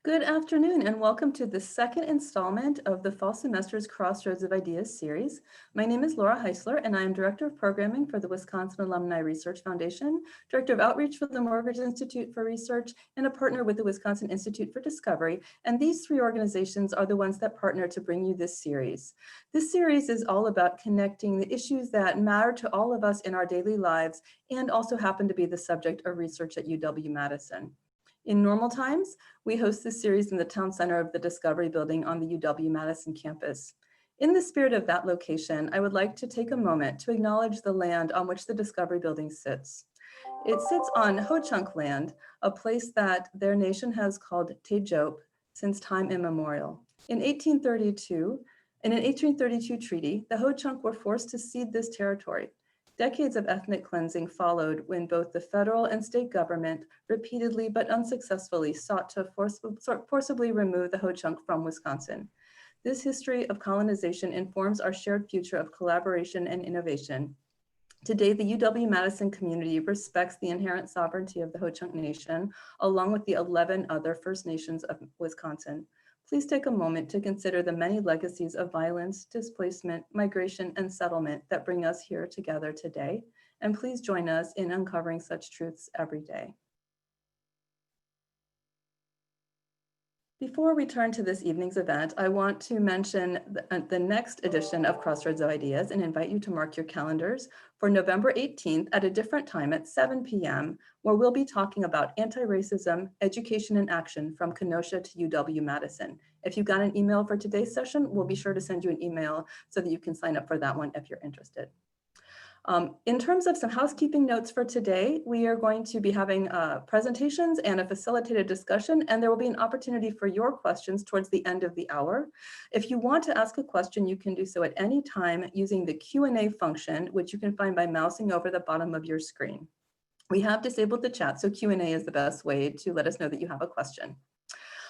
Good afternoon and welcome to the second installment of the fall semester's Crossroads of Ideas series. My name is Laura Heisler and I am Director of Programming for the Wisconsin Alumni Research Foundation, Director of Outreach for the Mortgage Institute for Research, and a partner with the Wisconsin Institute for Discovery. And these three organizations are the ones that partner to bring you this series. This series is all about connecting the issues that matter to all of us in our daily lives and also happen to be the subject of research at UW-Madison. In normal times, we host this series in the town center of the Discovery Building on the UW-Madison campus. In the spirit of that location, I would like to take a moment to acknowledge the land on which the Discovery Building sits. It sits on Ho-Chunk land, a place that their nation has called Tejope since time immemorial. In an 1832 treaty, the Ho-Chunk were forced to cede this territory. Decades of ethnic cleansing followed when both the federal and state government repeatedly but unsuccessfully sought to forcibly remove the Ho-Chunk from Wisconsin. This history of colonization informs our shared future of collaboration and innovation. Today, the UW-Madison community respects the inherent sovereignty of the Ho-Chunk Nation, along with the 11 other First Nations of Wisconsin. Please take a moment to consider the many legacies of violence, displacement, migration, and settlement that bring us here together today. And please join us in uncovering such truths every day. Before we turn to this evening's event, I want to mention the next edition of Crossroads of Ideas and invite you to mark your calendars for November 18th at a different time at 7 p.m., where we'll be talking about anti-racism, education, and action from Kenosha to UW-Madison. If you got an email for today's session, we'll be sure to send you an email so that you can sign up for that one if you're interested. In terms of some housekeeping notes for today, we are going to be having presentations and a facilitated discussion, and there will be an opportunity for your questions towards the end of the hour. If you want to ask a question, you can do so at any time using the Q&A function, which you can find by mousing over the bottom of your screen. We have disabled the chat, so Q&A is the best way to let us know that you have a question.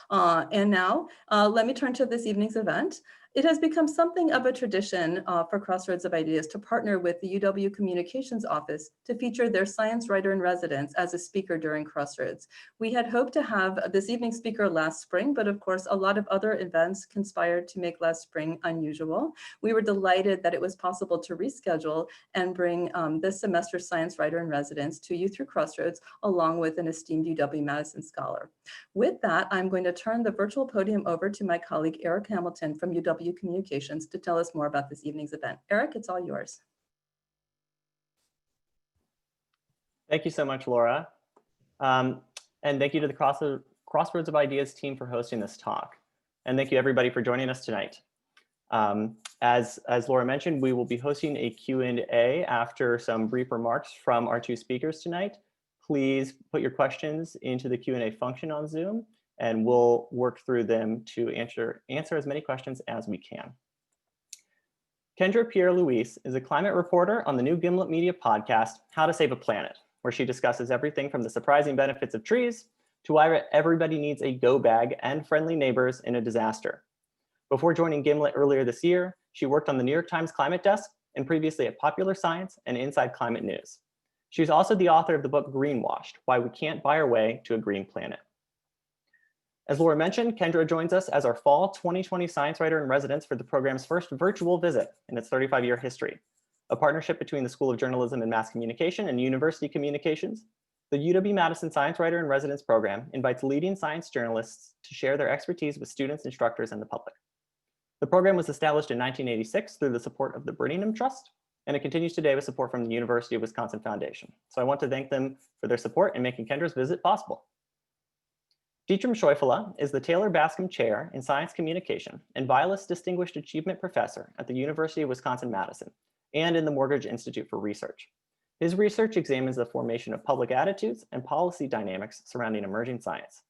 And now, let me turn to this evening's event. It has become something of a tradition for Crossroads of Ideas to partner with the UW Communications Office to feature their science writer in residence as a speaker during Crossroads. We had hoped to have this evening's speaker last spring, but of course, a lot of other events conspired to make last spring unusual. We were delighted that it was possible to reschedule and bring this semester's science writer in residence to you through Crossroads, along with an esteemed UW-Madison scholar. With that, I'm going to turn the virtual podium over to my colleague, Eric Hamilton from UW Communications to tell us more about this evening's event. Eric, it's all yours. Thank you so much, Laura. And thank you to the Crossroads of Ideas team for hosting this talk. And thank you everybody for joining us tonight. As Laura mentioned, we will be hosting a Q&A after some brief remarks from our two speakers tonight. Please put your questions into the Q&A function on Zoom, and we'll work through them to answer as many questions as we can. Kendra Pierre-Louis is a climate reporter on the new Gimlet media podcast, How to Save a Planet, where she discusses everything from the surprising benefits of trees to why everybody needs a go bag and friendly neighbors in a disaster. Before joining Gimlet earlier this year, she worked on the New York Times climate desk and previously at Popular Science and Inside Climate News. She's also the author of the book Greenwashed, Why We Can't Buy Our Way to a Green Planet. As Laura mentioned, Kendra joins us as our fall 2020 science writer in residence for the program's first virtual visit in its 35-year history, a partnership between the School of Journalism and Mass Communication and University Communications. The UW-Madison Science Writer in Residence program invites leading science journalists to share their expertise with students, instructors, and the public. The program was established in 1986 through the support of the Brittingham Trust, and it continues today with support from the University of Wisconsin Foundation. So I want to thank them for their support in making Kendra's visit possible. Dietram Scheufele is the Taylor Bascom Chair in Science Communication and Vilas Distinguished Achievement Professor at the University of Wisconsin-Madison and in the Mortgage Institute for Research. His research examines the formation of public attitudes and policy dynamics surrounding emerging science.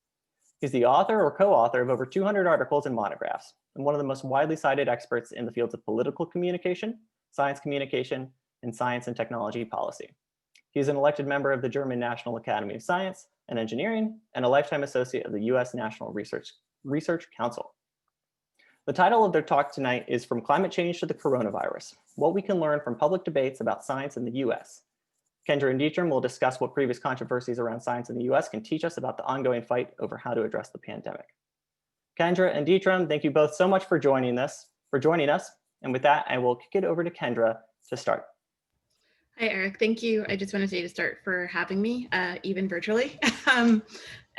He's the author or co-author of over 200 articles and monographs, and one of the most widely cited experts in the fields of political communication, science communication, and science and technology policy. He's an elected member of the German National Academy of Science and Engineering and a lifetime associate of the U.S. National Research Council. The title of their talk tonight is From Climate Change to the Coronavirus, What We Can Learn from Public Debates About Science in the U.S. Kendra and Dietram will discuss what previous controversies around science in the U.S. can teach us about the ongoing fight over how to address the pandemic. Kendra and Dietram, thank you both so much for joining us. And with that, I will kick it over to Kendra to start. Hi, Eric. Thank you. I just want to say to start for having me, even virtually.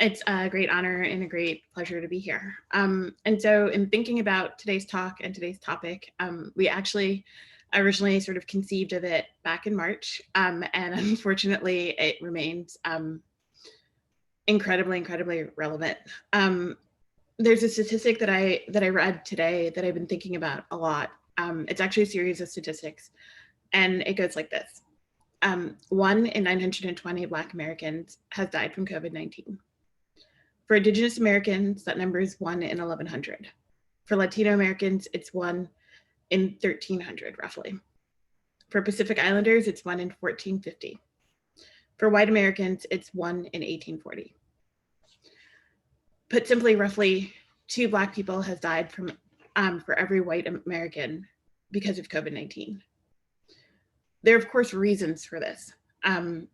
It's a great honor and a great pleasure to be here. And so in thinking about today's talk and today's topic, we actually originally sort of conceived of it back in March. And unfortunately, it remains incredibly relevant. There's a statistic that I read today that I've been thinking about a lot. It's actually a series of statistics, and it goes like this. 1 in 920 Black Americans has died from COVID-19. For Indigenous Americans, that number is 1 in 1,100. For Latino Americans, it's 1 in 1,300, roughly. For Pacific Islanders, it's 1 in 1,450. For white Americans, it's 1 in 1,840. Put simply, roughly 2 Black people has died from for every white American because of COVID-19. There are, of course, reasons for this.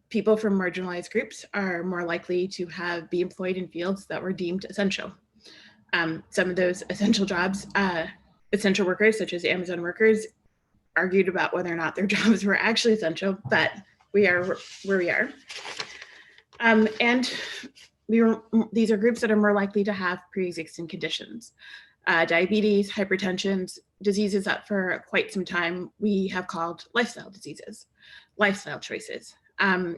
People from marginalized groups are more likely to be employed in fields that were deemed essential. Some of those essential jobs, essential workers, such as Amazon workers, argued about whether or not their jobs were actually essential, but we are where we are. And these are groups that are more likely to have pre-existing conditions. Diabetes, hypertension, diseases that for quite some time we have called lifestyle diseases, lifestyle choices.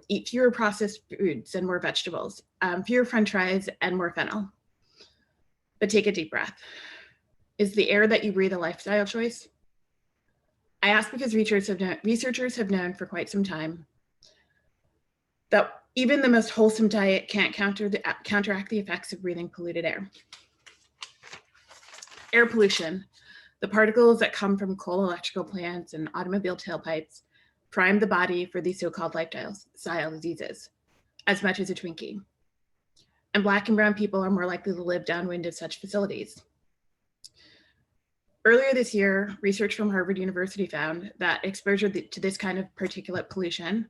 Eat fewer processed foods and more vegetables, fewer French fries and more fennel. But take a deep breath. Is the air that you breathe a lifestyle choice? I ask because researchers have known for quite some time that even the most wholesome diet can't counteract the effects of breathing polluted air. Air pollution, the particles that come from coal electrical plants and automobile tailpipes, prime the body for these so-called lifestyle diseases, as much as a Twinkie. And Black and brown people are more likely to live downwind of such facilities. Earlier this year, research from Harvard University found that exposure to this kind of particulate pollution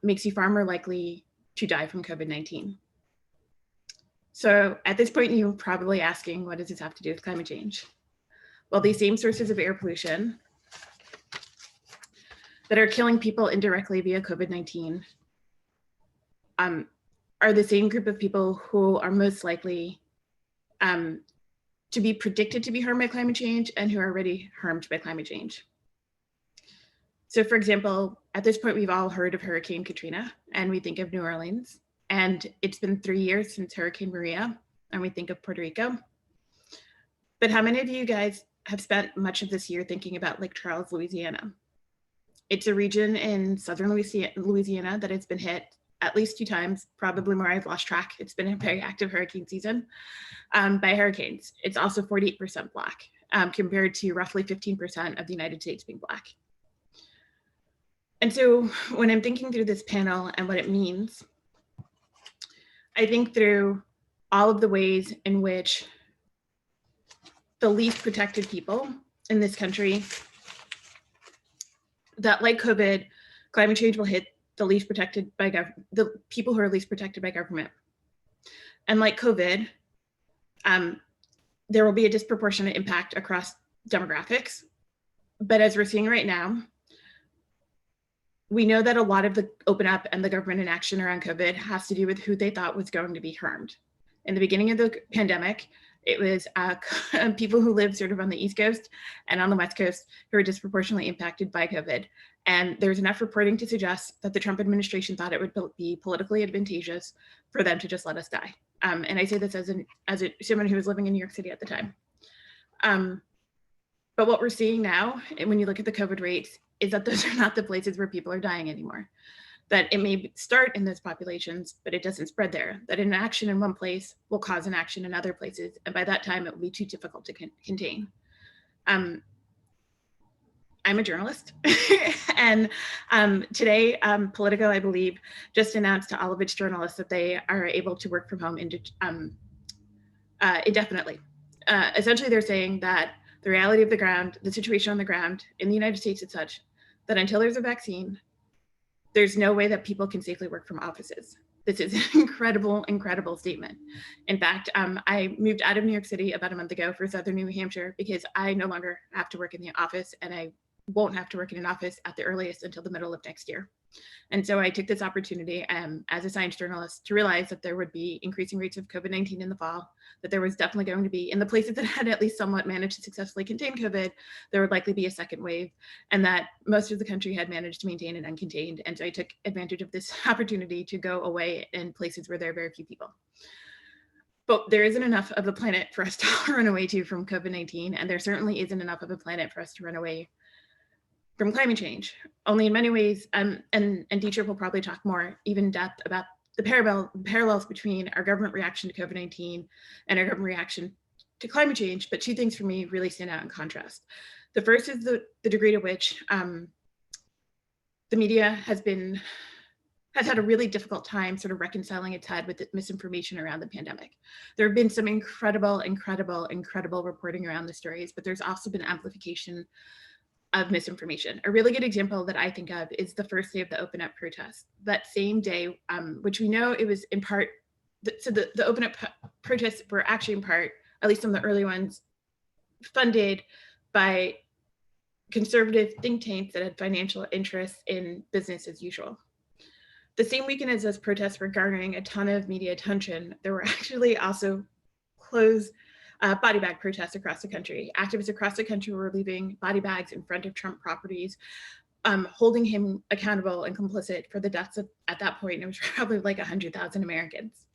makes you far more likely to die from COVID-19. So at this point, you're probably asking, what does this have to do with climate change? Well, these same sources of air pollution that are killing people indirectly via COVID-19 are the same group of people who are most likely to be predicted to be harmed by climate change and who are already harmed by climate change. So for example, at this point, we've all heard of Hurricane Katrina and we think of New Orleans. And it's been 3 years since Hurricane Maria, and we think of Puerto Rico. But how many of you guys have spent much of this year thinking about Lake Charles, Louisiana? It's a region in southern Louisiana that has been hit at least 2 times, probably more, I've lost track. It's been a very active hurricane season by hurricanes. It's also 48% Black, compared to roughly 15% of the United States being Black. And so when I'm thinking through this panel and what it means, I think through all of the ways in which the least protected people in this country, that like COVID, climate change will hit the least protected by the people who are least protected by government. And like COVID, there will be a disproportionate impact across demographics. But as we're seeing right now, we know that a lot of the open up and the government inaction around COVID has to do with who they thought was going to be harmed. In the beginning of the pandemic, it was people who lived sort of on the East Coast and on the West Coast who were disproportionately impacted by COVID. And there's enough reporting to suggest that the Trump administration thought it would be politically advantageous for them to just let us die. And I say this as someone who was living in New York City at the time. But what we're seeing now, when you look at the COVID rates, is that those are not the places where people are dying anymore. That it may start in those populations, but it doesn't spread there. That an action in one place will cause an action in other places. And by that time, it will be too difficult to contain. I'm a journalist. And today, Politico, I believe, just announced to all of its journalists that they are able to work from home indefinitely. Essentially, they're saying that the reality of the ground, the situation on the ground in the United States is such that until there's a vaccine, there's no way that people can safely work from offices. This is an incredible, incredible statement. In fact, I moved out of New York City about a month ago for Southern New Hampshire because I no longer have to work in the office, and I won't have to work in an office at the earliest until the middle of next year. And so I took this opportunity as a science journalist to realize that there would be increasing rates of COVID-19 in the fall, that there was definitely going to be, in the places that had at least somewhat managed to successfully contain COVID, there would likely be a second wave, and that most of the country had managed to maintain it uncontained. And so I took advantage of this opportunity to go away in places where there are very few people. But there isn't enough of the planet for us to run away to from COVID-19, and there certainly isn't enough of a planet for us to run away from climate change. Only in many ways, and Dietram will probably talk more even in depth about the parallels between our government reaction to COVID-19 and our government reaction to climate change, but two things for me really stand out in contrast. The first is the degree to which the media has had a really difficult time sort of reconciling its head with the misinformation around the pandemic. There have been some incredible reporting around the stories, but there's also been amplification of misinformation. A really good example that I think of is the first day of the Open Up protest. That same day, which we know it was in part, so the Open Up protests were actually in part, at least some of the early ones, funded by conservative think tanks that had financial interests in business as usual. The same weekend as those protests were garnering a ton of media attention, there were actually also closed body bag protests across the country. Activists across the country were leaving body bags in front of Trump properties, holding him accountable and complicit for the deaths of, at that point, it was probably like 100,000 Americans.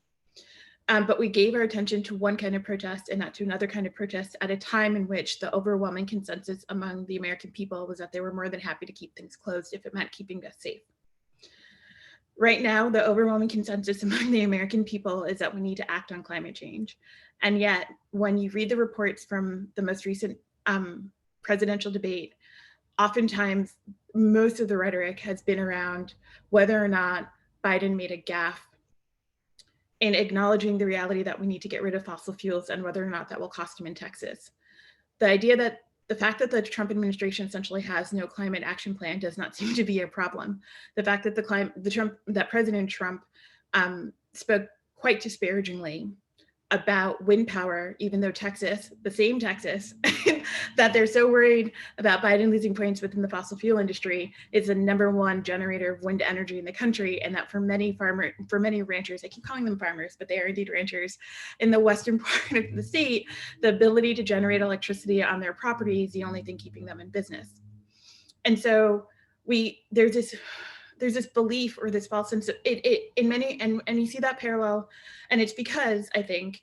But we gave our attention to one kind of protest and not to another kind of protest at a time in which the overwhelming consensus among the American people was that they were more than happy to keep things closed if it meant keeping us safe. Right now, the overwhelming consensus among the American people is that we need to act on climate change. And yet, when you read the reports from the most recent presidential debate, oftentimes most of the rhetoric has been around whether or not Biden made a gaffe in acknowledging the reality that we need to get rid of fossil fuels and whether or not that will cost him in Texas. The idea that the fact that the Trump administration essentially has no climate action plan does not seem to be a problem. The fact that President Trump spoke quite disparagingly about wind power, even though Texas, the same Texas, that they're so worried about Biden losing points within the fossil fuel industry, is the #1 generator of wind energy in the country, and that for many ranchers, I keep calling them farmers, but they are indeed ranchers, in the western part of the state, the ability to generate electricity on their property is the only thing keeping them in business. And so there's this belief or this false sense of it in many, and you see that parallel, and it's because I think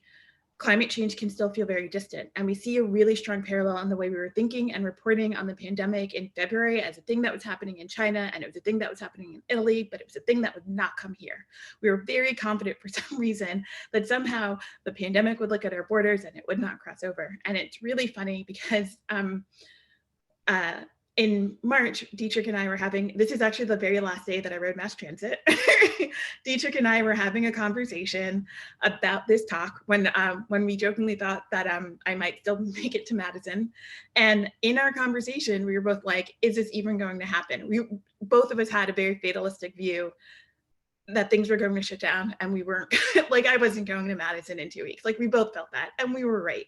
climate change can still feel very distant. And we see a really strong parallel in the way we were thinking and reporting on the pandemic in February as a thing that was happening in China, and it was a thing that was happening in Italy, but it was a thing that would not come here. We were very confident for some reason that somehow the pandemic would look at our borders and it would not cross over. And it's really funny because in March, Dietram and I were having, this is actually the very last day that I rode mass transit. Dietram and I were having a conversation about this talk when we jokingly thought that I might still make it to Madison. And in our conversation, we were both like, is this even going to happen? Both of us had a very fatalistic view that things were going to shut down, and we weren't, like I wasn't going to Madison in 2 weeks. Like we both felt that, and we were right.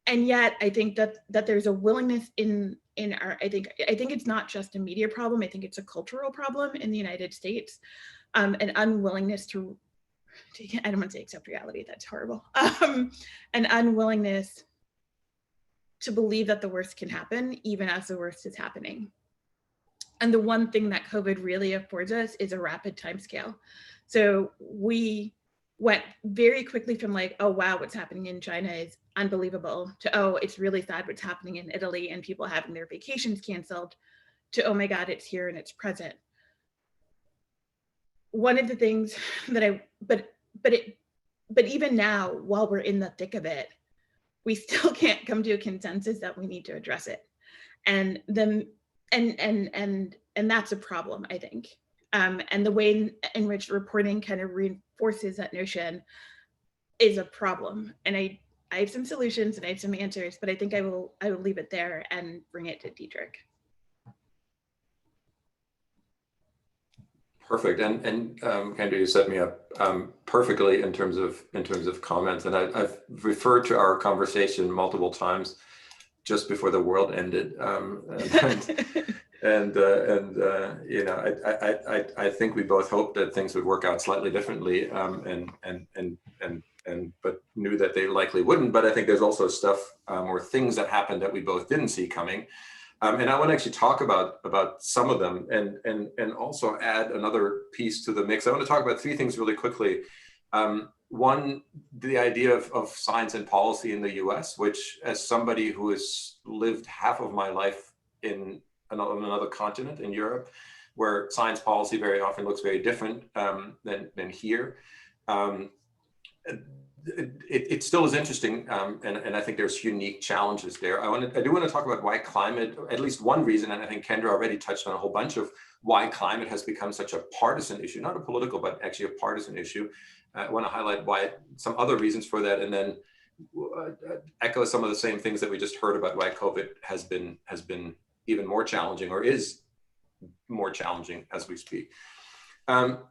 And yet, I think that there's a willingness in our, I think it's not just a media problem. I think it's a cultural problem in the United States, an unwillingness to I don't want to say accept reality. That's horrible. An unwillingness to believe that the worst can happen, even as the worst is happening. And the one thing that COVID really affords us is a rapid timescale. So we went very quickly from like, oh, wow, what's happening in China is unbelievable, to, oh, it's really sad what's happening in Italy and people having their vacations canceled, to, oh my God, it's here and it's present. One of the things that but even now, while we're in the thick of it, we still can't come to a consensus that we need to address it. And then, and that's a problem, I think. And the way in which reporting kind of reinforces that notion is a problem. And I have some solutions and I have some answers, but I think I will leave it there and bring it to Dietram. Perfect. And Kendra, you set me up perfectly in terms of comments. And I've referred to our conversation multiple times just before the world ended. You know, I think we both hoped that things would work out slightly differently, but knew that they likely wouldn't. But I think there's also stuff or things that happened that we both didn't see coming. And I want to actually talk about some of them and also add another piece to the mix. I want to talk about three things really quickly. One, the idea of science and policy in the US, which, as somebody who has lived half of my life in another continent, in Europe, where science policy very often looks very different than here. It still is interesting, and I think there's unique challenges there. I do want to talk about why climate, at least one reason, and I think Kendra already touched on a whole bunch of why climate has become such a partisan issue, not a political, but actually a partisan issue. I want to highlight why, some other reasons for that, and then echo some of the same things that we just heard about why COVID has been even more challenging, or is more challenging as we speak.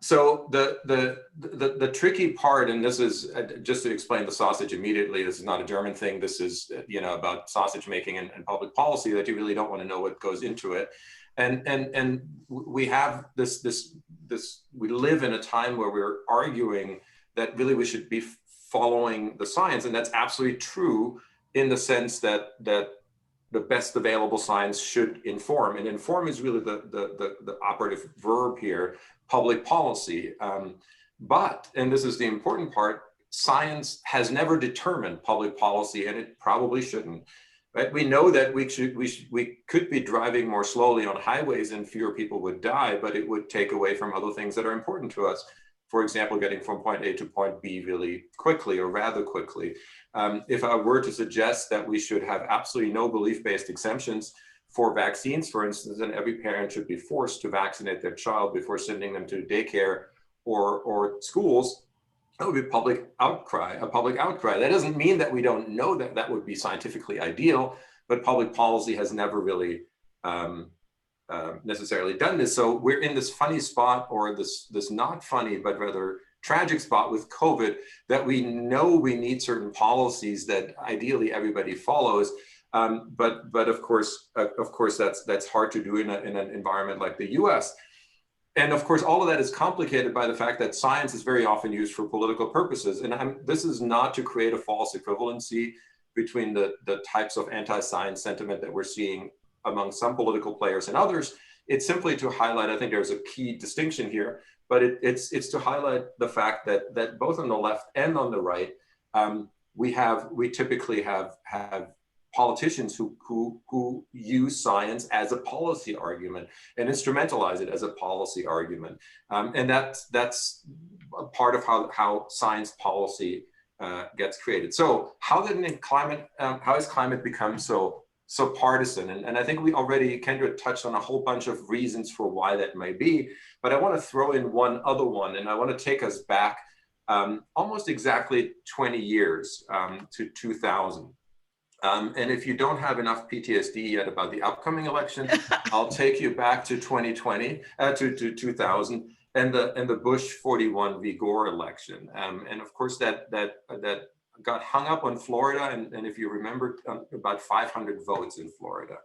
So the tricky part, and this is just to explain the sausage immediately, this is not a German thing. This is, you know, about sausage making and public policy, that you really don't want to know what goes into it. And we have this, we live in a time where we're arguing that really we should be following the science. And that's absolutely true in the sense that the best available science should inform. And inform is really the operative verb here, public policy. But, and this is the important part, science has never determined public policy, and it probably shouldn't. Right? We know that we could be driving more slowly on highways and fewer people would die, but it would take away from other things that are important to us. For example, getting from point A to point B really quickly, or rather quickly. If I were to suggest that we should have absolutely no belief-based exemptions for vaccines, for instance, then every parent should be forced to vaccinate their child before sending them to daycare or schools, that would be a public outcry. That doesn't mean that we don't know that that would be scientifically ideal, but public policy has never really necessarily done this. So we're in this funny spot, or this not funny, but rather tragic spot with COVID, that we know we need certain policies that ideally everybody follows. But of course that's hard to do in an environment like the US. And of course, all of that is complicated by the fact that science is very often used for political purposes. And this is not to create a false equivalency between the types of anti-science sentiment that we're seeing among some political players and others. It's simply to highlight, I think there's a key distinction here, but it's to highlight the fact that both on the left and on the right, we typically have politicians who use science as a policy argument and instrumentalize it as a policy argument. And that's a part of how science policy gets created. So how has climate become so partisan? And I think we already, Kendra touched on a whole bunch of reasons for why that may be, but I want to throw in one other one, and I want to take us back almost exactly 20 years to 2000. And if you don't have enough PTSD yet about the upcoming election, I'll take you back to 2020, to 2000, and the Bush 41 v. Gore election. And of course, that got hung up on Florida, and if you remember, about 500 votes in Florida.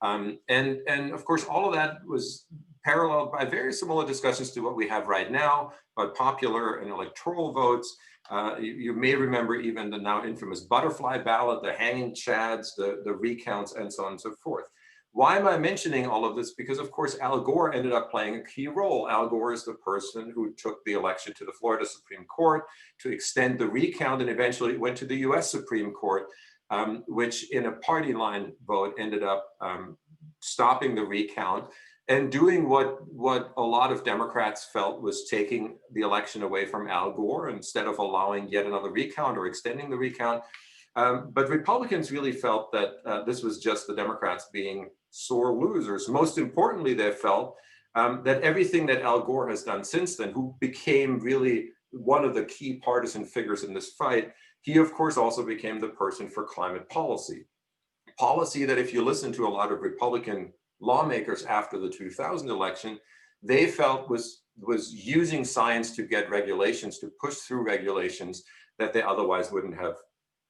And of course, all of that was paralleled by very similar discussions to what we have right now about popular and electoral votes. You may remember even the now infamous butterfly ballot, the hanging chads, the recounts, and so on and so forth. Why am I mentioning all of this? Because of course, Al Gore ended up playing a key role. Al Gore is the person who took the election to the Florida Supreme Court to extend the recount, and eventually went to the US Supreme Court, which in a party line vote ended up stopping the recount and doing what a lot of Democrats felt was taking the election away from Al Gore instead of allowing yet another recount or extending the recount. But Republicans really felt that this was just the Democrats being sore losers. Most importantly, they felt that everything that Al Gore has done since then, who became really one of the key partisan figures in this fight, he of course also became the person for climate policy. Policy that, if you listen to a lot of Republican lawmakers after the 2000 election, they felt was using science to get regulations, to push through regulations that they otherwise wouldn't have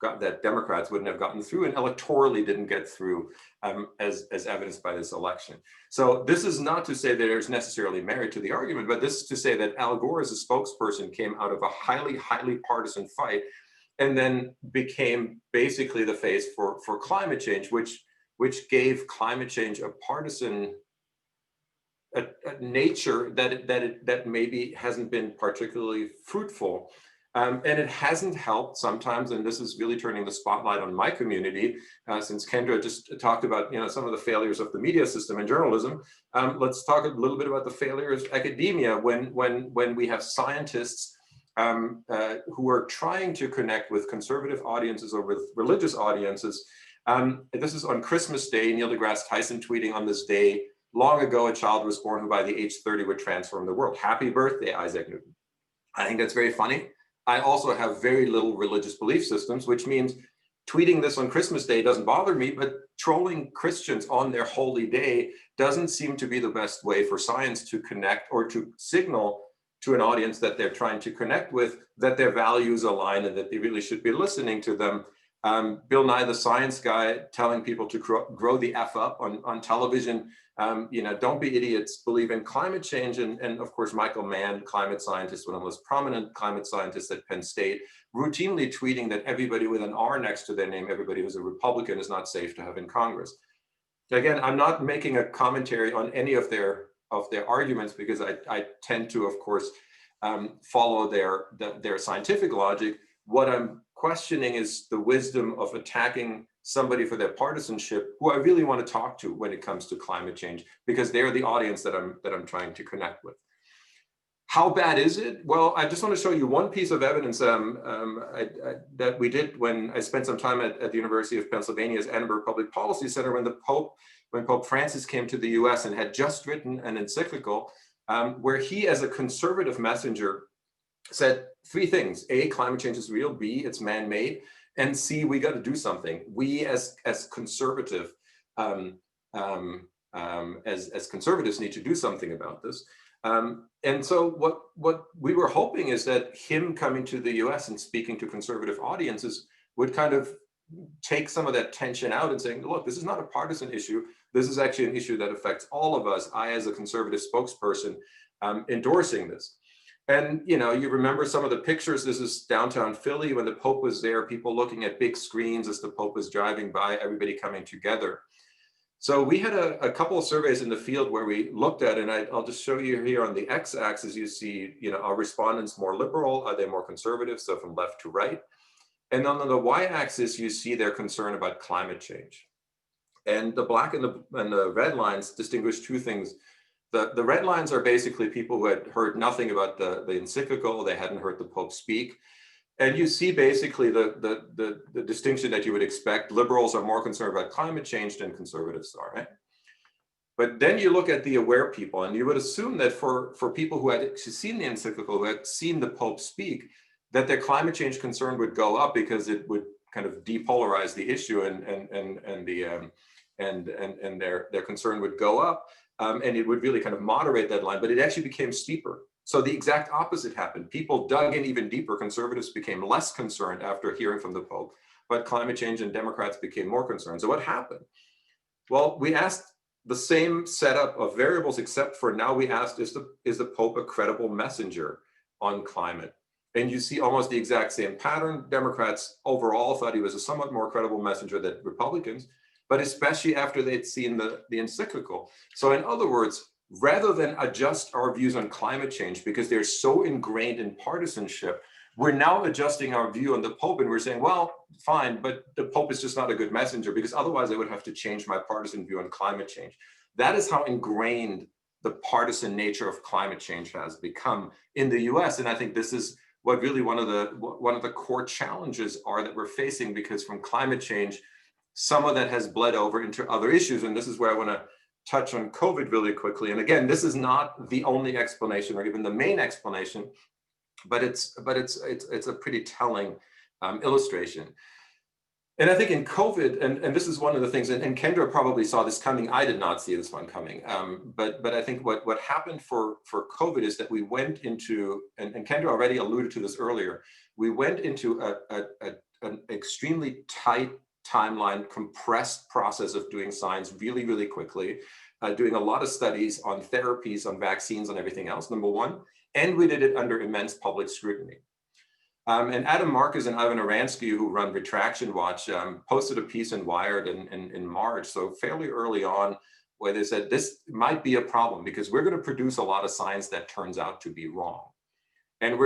got, that Democrats wouldn't have gotten through, and electorally didn't get through, as evidenced by this election. So this is not to say that there's necessarily merit to the argument, but this is to say that Al Gore as a spokesperson came out of a highly partisan fight, and then became basically the face for climate change, which gave climate change a partisan nature that maybe hasn't been particularly fruitful. And it hasn't helped sometimes, and this is really turning the spotlight on my community, since Kendra just talked about, some of the failures of the media system and journalism. Let's talk a little bit about the failures of academia when we have scientists who are trying to connect with conservative audiences or with religious audiences. This is on Christmas Day, Neil deGrasse Tyson tweeting on this day, long ago a child was born who by the age 30 would transform the world. Happy birthday, Isaac Newton. I think that's very funny. I also have very little religious belief systems, which means tweeting this on Christmas Day doesn't bother me, but trolling Christians on their holy day doesn't seem to be the best way for science to connect or to signal to an audience that they're trying to connect with, that their values align and that they really should be listening to them. Bill Nye, the science guy, telling people to grow the F up on television. Don't be idiots, believe in climate change. And of course, Michael Mann, climate scientist, one of the most prominent climate scientists at Penn State, routinely tweeting that everybody with an R next to their name, everybody who's a Republican, is not safe to have in Congress. Again, I'm not making a commentary on any of their arguments, because I tend to, of course, follow their scientific logic. What I'm questioning is the wisdom of attacking somebody for their partisanship, who I really want to talk to when it comes to climate change, because they're the audience that I'm trying to connect with. How bad is it? Well, I just want to show you one piece of evidence that we did when I spent some time at the University of Pennsylvania's Annenberg Public Policy Center when Pope Francis came to the US and had just written an encyclical where he, as a conservative messenger, said three things: A, climate change is real; B, it's man-made; and C, we got to do something. We as conservative, as conservatives, need to do something about this. And so what we were hoping is that him coming to the US and speaking to conservative audiences would kind of take some of that tension out and saying, look, this is not a partisan issue. This is actually an issue that affects all of us. I, as a conservative spokesperson, endorsing this. And, you remember some of the pictures. This is downtown Philly when the Pope was there, people looking at big screens as the Pope was driving by, everybody coming together. So we had a couple of surveys in the field where we looked at, and I'll just show you here on the x-axis, you see, are respondents more liberal? Are they more conservative? So from left to right. And then on the y-axis, you see their concern about climate change. And the black and the red lines distinguish two things. The red lines are basically people who had heard nothing about the encyclical. They hadn't heard the Pope speak. And you see basically the distinction that you would expect. Liberals are more concerned about climate change than conservatives are, right? But then you look at the aware people, and you would assume that for people who had actually seen the encyclical, who had seen the Pope speak, that their climate change concern would go up, because it would kind of depolarize the issue, and their concern would go up. And it would really kind of moderate that line, but it actually became steeper. So the exact opposite happened. People dug in even deeper. Conservatives became less concerned after hearing from the Pope, but climate change and Democrats became more concerned. So what happened? Well, we asked the same setup of variables, except for now we asked, is the Pope a credible messenger on climate? And you see almost the exact same pattern. Democrats overall thought he was a somewhat more credible messenger than Republicans, but especially after they'd seen the encyclical. So in other words, rather than adjust our views on climate change because they're so ingrained in partisanship, we're now adjusting our view on the Pope, and we're saying, well, fine, but the Pope is just not a good messenger, because otherwise I would have to change my partisan view on climate change. That is how ingrained the partisan nature of climate change has become in the US. And I think this is what really one of the core challenges are that we're facing, because from climate change, some of that has bled over into other issues. And this is where I want to touch on COVID really quickly. And again, this is not the only explanation or even the main explanation, but it's a pretty telling illustration. And I think in COVID, and this is one of the things, and Kendra probably saw this coming. I did not see this one coming. But I think what happened for COVID is that we went into, and Kendra already alluded to this earlier, we went into an extremely tight timeline, compressed process of doing science really, really quickly, doing a lot of studies on therapies, on vaccines, on everything else, number one. And we did it under immense public scrutiny. And Adam Marcus and Ivan Aransky, who run Retraction Watch, posted a piece in Wired in March, so fairly early on, where they said this might be a problem because we're going to produce a lot of science that turns out to be wrong. And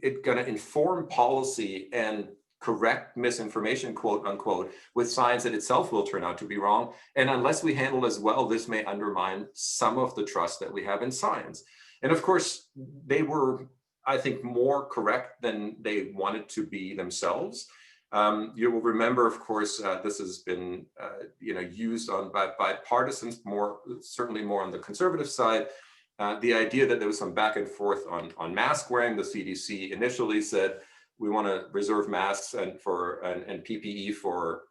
it's going to inform policy and correct misinformation, quote unquote, with science that itself will turn out to be wrong. And unless we handle as well, this may undermine some of the trust that we have in science. And of course, they were, I think, more correct than they wanted to be themselves. You will remember, of course, this has been used by partisans, certainly more on the conservative side. The idea that there was some back and forth on mask wearing. The CDC initially said we want to reserve masks and PPE for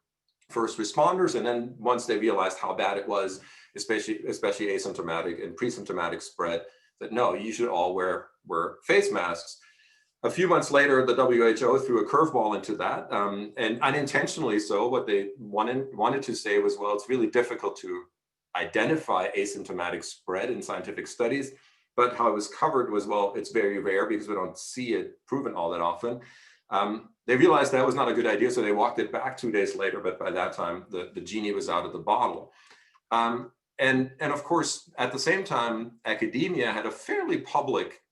first responders, and then once they realized how bad it was, especially asymptomatic and pre-symptomatic spread, that no, you should all wear face masks. A few months later, the WHO threw a curveball into that, and unintentionally so. What they wanted to say was, well, it's really difficult to identify asymptomatic spread in scientific studies, but how it was covered was, well, it's very rare because we don't see it proven all that often. They realized that was not a good idea, so they walked it back 2 days later, but by that time, the genie was out of the bottle. And of course, at the same time, academia had a fairly public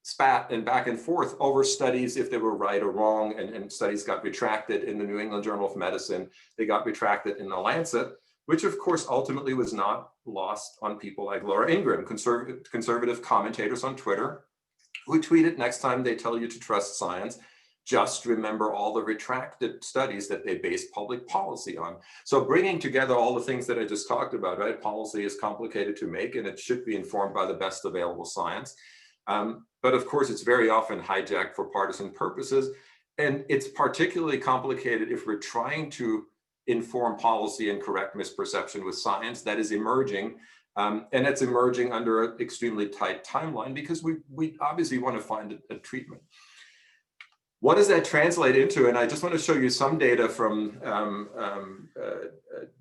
spat and back and forth over studies, if they were right or wrong, and studies got retracted in the New England Journal of Medicine. They got retracted in the Lancet, which of course ultimately was not lost on people like Laura Ingraham, conservative commentators on Twitter, who tweeted, next time they tell you to trust science, just remember all the retracted studies that they based public policy on. So bringing together all the things that I just talked about, right? Policy is complicated to make, and it should be informed by the best available science. But of course, it's very often hijacked for partisan purposes. And it's particularly complicated if we're trying to inform policy and correct misperception with science that is emerging. And it's emerging under an extremely tight timeline because we obviously want to find a treatment. What does that translate into? And I just want to show you some data from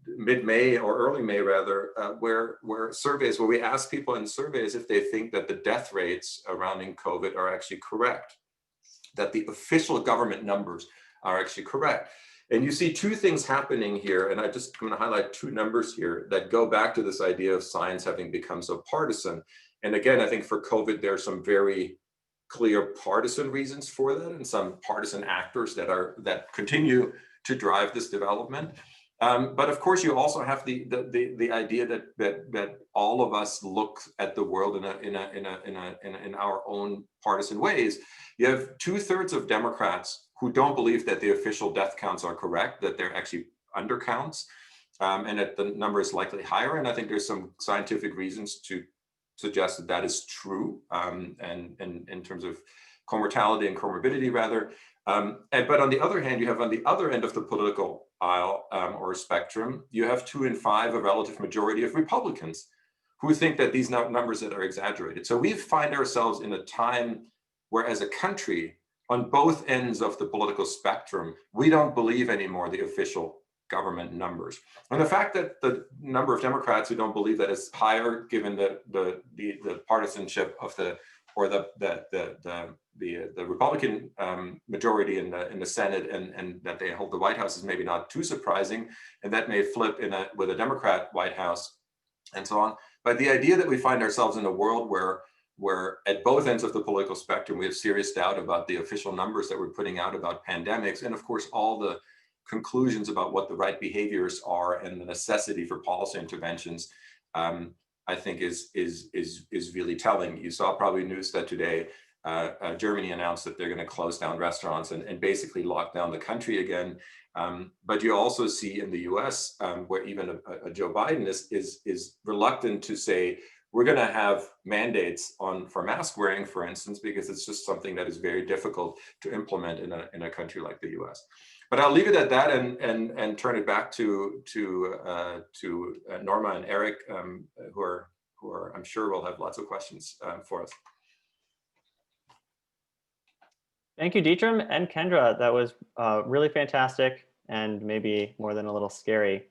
mid-May or early May rather, where we ask people in surveys if they think that the death rates surrounding COVID are actually correct, that the official government numbers are actually correct. And you see two things happening here, and I'm going to highlight two numbers here that go back to this idea of science having become so partisan. And again, I think for COVID, there are some very clear partisan reasons for that, and some partisan actors that continue to drive this development. But of course, you also have the idea that all of us look at the world in our own partisan ways. You have 2/3 of Democrats who don't believe that the official death counts are correct, that they're actually undercounts, and that the number is likely higher. And I think there's some scientific reasons to suggest that that is true, and in terms of comortality and comorbidity rather. But on the other hand, you have on the other end of the political aisle or spectrum, you have 2 in 5, a relative majority of Republicans who think that these numbers that are exaggerated. So we find ourselves in a time where as a country, on both ends of the political spectrum, we don't believe anymore the official government numbers. And the fact that the number of Democrats who don't believe that is higher, given the partisanship of the Republican majority in the Senate, and that they hold the White House, is maybe not too surprising, and that may flip with a Democrat White House, and so on. But the idea that we find ourselves in a world where at both ends of the political spectrum we have serious doubt about the official numbers that we're putting out about pandemics, and of course all the conclusions about what the right behaviors are and the necessity for policy interventions, I think is really telling. You saw probably news that today Germany announced that they're going to close down restaurants and basically lock down the country again. But you also see in the US where even a Joe Biden is reluctant to say, we're going to have mandates for mask wearing, for instance, because it's just something that is very difficult to implement in a country like the US. But I'll leave it at that and turn it back to Norma and Eric, who are I'm sure will have lots of questions for us. Thank you, Dietram and Kendra. That was really fantastic and maybe more than a little scary.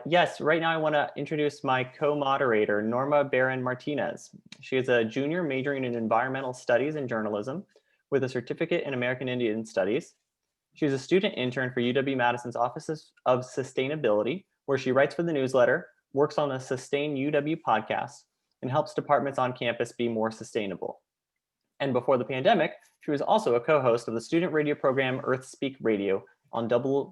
Yes, right now I want to introduce my co-moderator, Norma Barron-Martinez. She is a junior majoring in environmental studies and journalism with a certificate in American Indian Studies. She is a student intern for UW-Madison's Office of Sustainability, where she writes for the newsletter, works on the Sustain UW podcast, and helps departments on campus be more sustainable. And before the pandemic, she was also a co-host of the student radio program Earth Speak Radio on WSUM.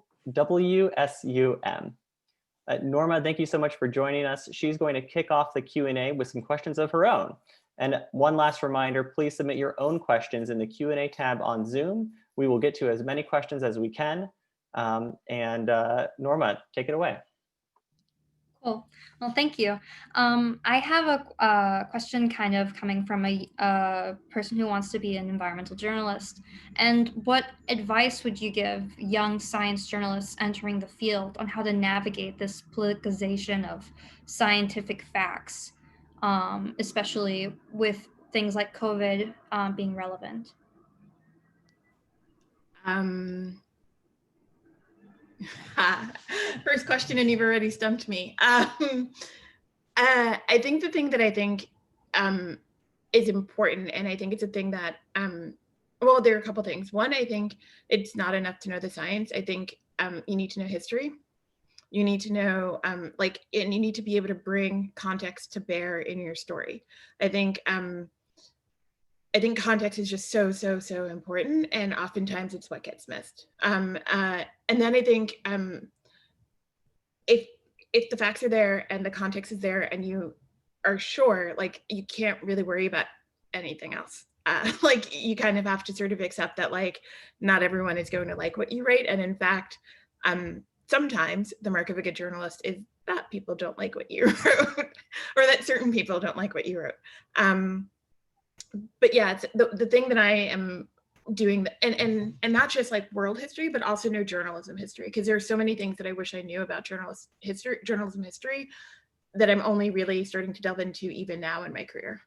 Norma, thank you so much for joining us. She's going to kick off the Q&A with some questions of her own. And one last reminder, please submit your own questions in the Q&A tab on Zoom. We will get to as many questions as we can. Norma, take it away. Cool. Well, thank you. I have a question kind of coming from a person who wants to be an environmental journalist. And what advice would you give young science journalists entering the field on how to navigate this politicization of scientific facts, especially with things like COVID being relevant? First question, and you've already stumped me. I think the thing that I think is important, and I think it's a thing that, well, there are a couple things. One, I think it's not enough to know the science. I think you need to know history. You need to know, and you need to be able to bring context to bear in your story. I think context is just so important, and oftentimes it's what gets missed. And then I think if the facts are there and the context is there and you are sure, you can't really worry about anything else. You kind of have to sort of accept that not everyone is going to like what you write, and in fact, sometimes the mark of a good journalist is that people don't like what you wrote, or that certain people don't like what you wrote. But yeah, it's the thing that I am doing, and not just world history, but also know journalism history, because there are so many things that I wish I knew about journalism history that I'm only really starting to delve into even now in my career.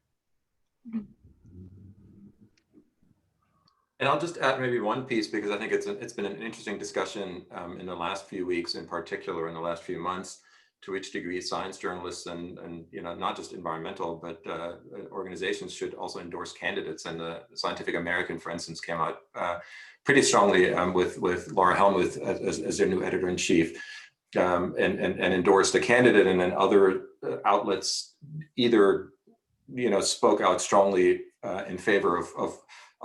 And I'll just add maybe one piece, because I think it's been an interesting discussion in the last few weeks, in particular in the last few months, to which degree science journalists and not just environmental, but organizations should also endorse candidates. And the Scientific American, for instance, came out pretty strongly with Laura Helmuth as their new editor-in-chief, and endorsed a candidate. And then other outlets either spoke out strongly in favor of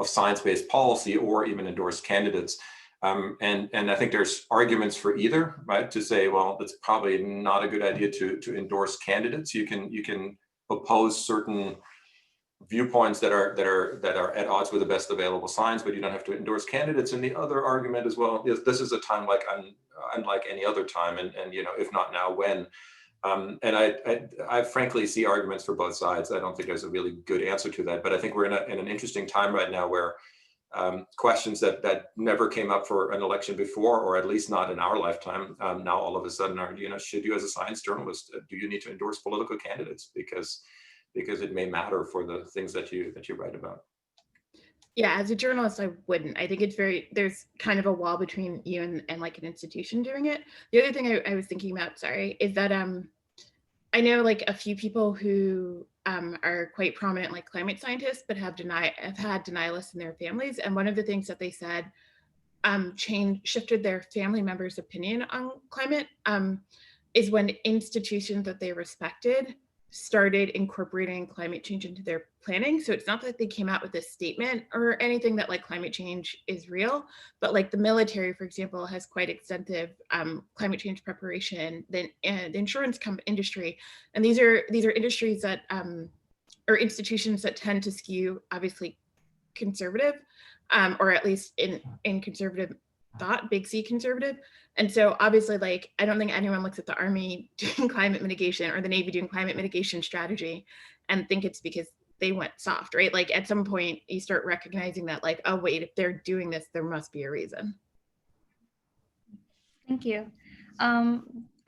science-based policy, or even endorsed candidates. And I think there's arguments for either, right? To say, well, it's probably not a good idea to endorse candidates. You can oppose certain viewpoints that are at odds with the best available science, but you don't have to endorse candidates. And the other argument as well is this is a time unlike any other time, and if not now, when? And I frankly see arguments for both sides. I don't think there's a really good answer to that, but I think we're in an interesting time right now where questions that never came up for an election before, or at least not in our lifetime, now all of a sudden are, should you as a science journalist, do you need to endorse political candidates because it may matter for the things that you write about? Yeah, as a journalist, I wouldn't. I think there's kind of a wall between you and an institution doing it. The other thing I was thinking about, is that I know a few people who are quite prominent climate scientists, but have had denialists in their families. And one of the things that they said shifted their family members' opinion on climate is when institutions that they respected started incorporating climate change into their planning. So it's not that they came out with a statement or anything that climate change is real, but the military, for example, has quite extensive climate change preparation, and the insurance industry. And these are industries that or institutions that tend to skew obviously conservative, or at least in conservative thought, big C conservative. And so obviously, I don't think anyone looks at the Army doing climate mitigation or the Navy doing climate mitigation strategy and think it's because they went soft, right? At some point you start recognizing that oh wait, if they're doing this, there must be a reason. Thank you.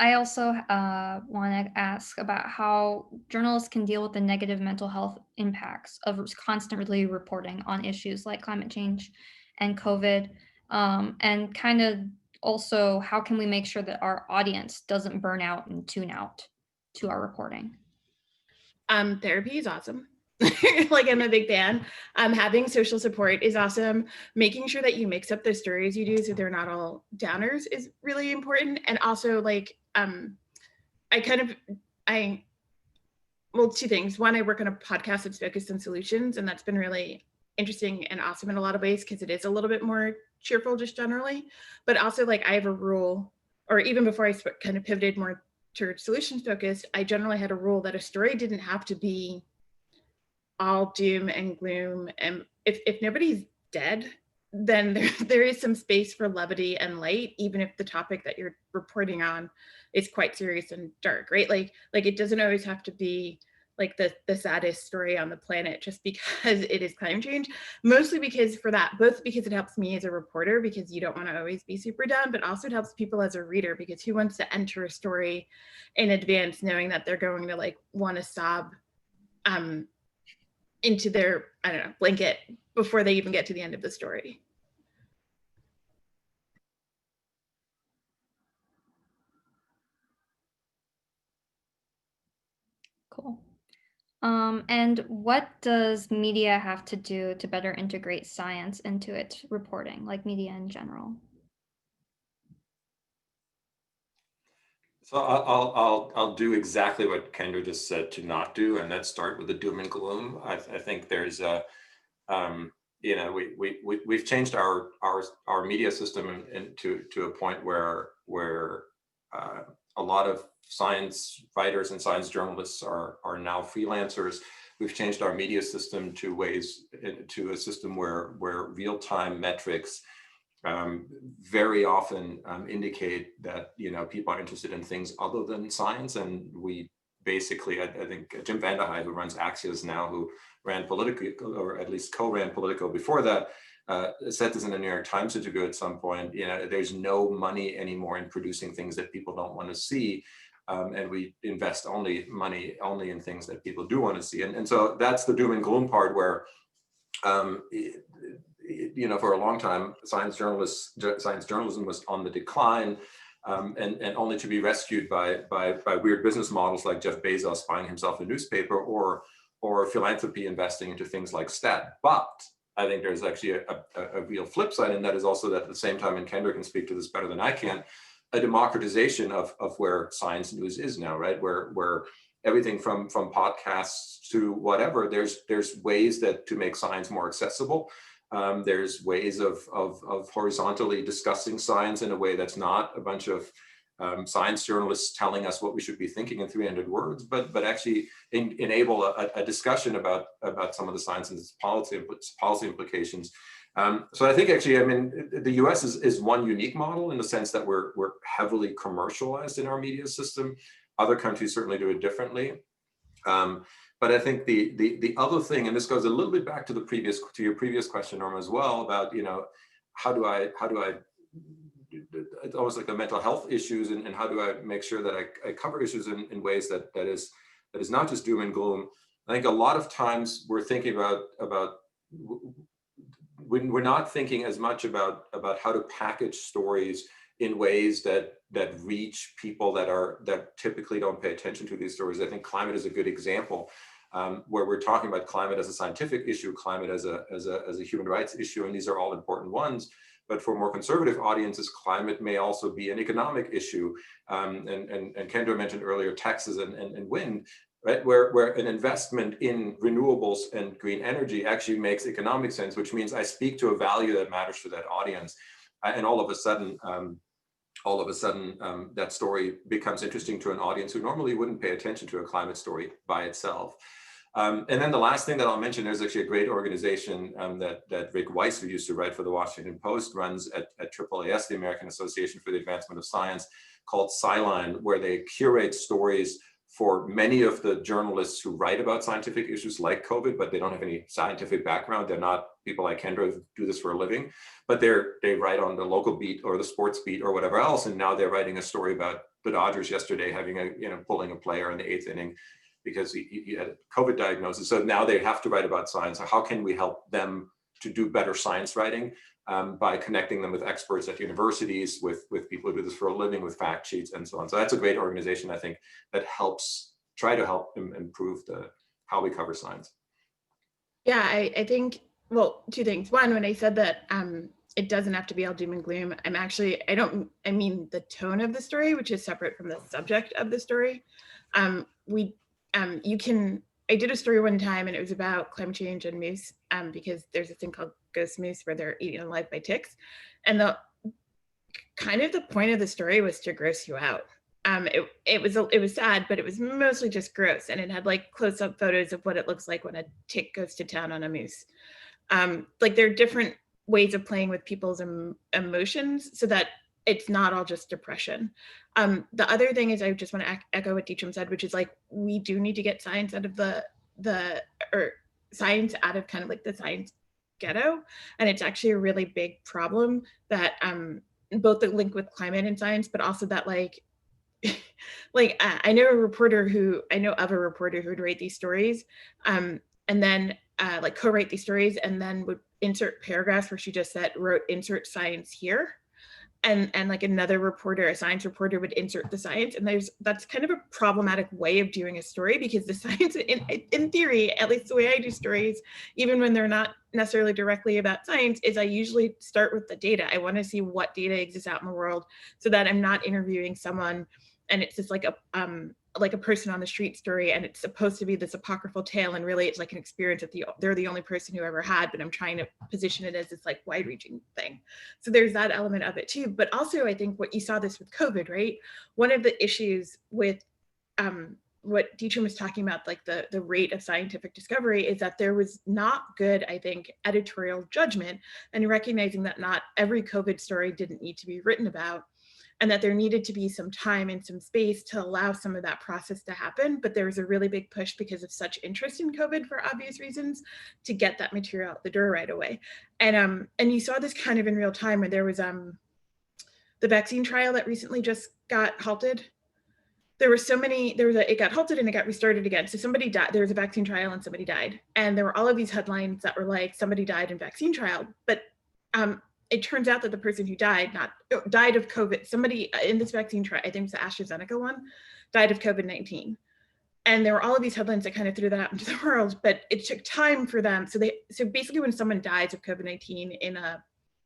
I also want to ask about how journalists can deal with the negative mental health impacts of constantly reporting on issues like climate change and COVID, and kind of also how can we make sure that our audience doesn't burn out and tune out to our reporting? Therapy is awesome. Like, I'm a big fan. Having social support is awesome. Making sure that you mix up the stories you do so they're not all downers is really important. And also, like, well, two things. One, I work on a podcast that's focused on solutions, and that's been really interesting and awesome in a lot of ways because it is a little bit more cheerful just generally. But also, like, I have a rule, or even before I kind of pivoted more towards solutions focused, I generally had a rule that a story didn't have to be all doom and gloom. And if nobody's dead, then there is some space for levity and light, even if the topic that you're reporting on is quite serious and dark, right? Like it doesn't always have to be like the saddest story on the planet just because it is climate change. Mostly because for that, both because it helps me as a reporter, because you don't want to always be super down, but also it helps people as a reader, because who wants to enter a story in advance knowing that they're going to like want to sob into their, I don't know, blanket before they even get to the end of the story. Cool. And what does media have to do to better integrate science into its reporting, like media in general? So I'll do exactly what Kendra just said to not do, and that's start with the doom and gloom. I think there's a you know, we've changed our media system to a point where a lot of science writers and science journalists are now freelancers. We've changed our media system to a system where real-time metrics very often indicate that, you know, people are interested in things other than science. And we basically, I think Jim Vanderhyde, who runs Axios now, who ran Politico, or at least co-ran Politico before that, said this in the New York Times interview at some point, you know, there's no money anymore in producing things that people don't want to see. And we invest money only in things that people do want to see. And so that's the doom and gloom part where, you know, for a long time, science journalism was on the decline, and only to be rescued by weird business models like Jeff Bezos buying himself a newspaper, or philanthropy investing into things like STAT. But I think there's actually a real flip side, and that is also that at the same time, and Kendra can speak to this better than I can, a democratization of where science news is now, right? Where everything from podcasts to whatever, there's ways to make science more accessible. There's ways of horizontally discussing science in a way that's not a bunch of science journalists telling us what we should be thinking in 300 words, but actually enable a discussion about some of the science and its policy implications. So I think actually, I mean, the US is one unique model in the sense that we're heavily commercialized in our media system. Other countries certainly do it differently. But I think the other thing, and this goes a little bit back to your previous question, Norma, as well, about, you know, how do I it's almost like the mental health issues, and how do I make sure that I cover issues in ways that is not just doom and gloom. I think a lot of times we're thinking about we're not thinking as much about how to package stories in ways that reach people that typically don't pay attention to these stories. I think climate is a good example, where we're talking about climate as a scientific issue, climate as a human rights issue, and these are all important ones. But for more conservative audiences, climate may also be an economic issue. And Kendra mentioned earlier taxes and wind, right? Where an investment in renewables and green energy actually makes economic sense, which means I speak to a value that matters to that audience. And all of a sudden, that story becomes interesting to an audience who normally wouldn't pay attention to a climate story by itself. And then the last thing that I'll mention, there's actually a great organization that Rick Weiss, who used to write for the Washington Post, runs at AAAS, the American Association for the Advancement of Science, called Sciline, where they curate stories for many of the journalists who write about scientific issues like COVID, but they don't have any scientific background. They're not people like Kendra who do this for a living, but they write on the local beat or the sports beat or whatever else. And now they're writing a story about the Dodgers yesterday having pulling a player in the 8th inning because he had a COVID diagnosis. So now they have to write about science. So how can we help them to do better science writing by connecting them with experts at universities, with people who do this for a living, with fact sheets and so on. So that's a great organization, I think, that helps try to help improve how we cover science. Yeah, I think, well, 2 things. One, when I said that it doesn't have to be all doom and gloom, I mean the tone of the story, which is separate from the subject of the story. I did a story one time and it was about climate change and moose because there's a thing called ghost moose where they're eaten alive by ticks. And the point of the story was to gross you out. It was sad, but it was mostly just gross. And it had like close-up photos of what it looks like when a tick goes to town on a moose. Like there are different ways of playing with people's emotions so that it's not all just depression. The other thing is I just want to echo what Dietram said, which is like, we do need to get science out of science out of kind of like the science ghetto. And it's actually a really big problem that both the link with climate and science, but also that I know of a reporter who would write these stories and then co-write these stories and then would insert paragraphs where she just wrote insert science here. And like another reporter, a science reporter, would insert the science, and that's kind of a problematic way of doing a story because the science, in theory, at least the way I do stories, even when they're not necessarily directly about science, is I usually start with the data. I want to see what data exists out in the world, so that I'm not interviewing someone and it's just like a person on the street story, and it's supposed to be this apocryphal tale, and really it's like an experience that they're the only person who ever had, but I'm trying to position it as this like wide-reaching thing. So there's that element of it too. But also I think what you saw this with COVID, right? One of the issues with what Dietram was talking about, like the rate of scientific discovery, is that there was not good, I think, editorial judgment, and recognizing that not every COVID story didn't need to be written about, and that there needed to be some time and some space to allow some of that process to happen. But there was a really big push because of such interest in COVID for obvious reasons to get that material out the door right away. And you saw this kind of in real time where there was the vaccine trial that recently just got halted. It got halted and it got restarted again. So somebody died, there was a vaccine trial and somebody died. And there were all of these headlines that were like, somebody died in vaccine trial, but it turns out that the person who died of COVID. Somebody in this vaccine trial, I think it's the AstraZeneca one, died of COVID-19. And there were all of these headlines that kind of threw that out into the world, but it took time for them. So basically when someone dies of COVID-19 in a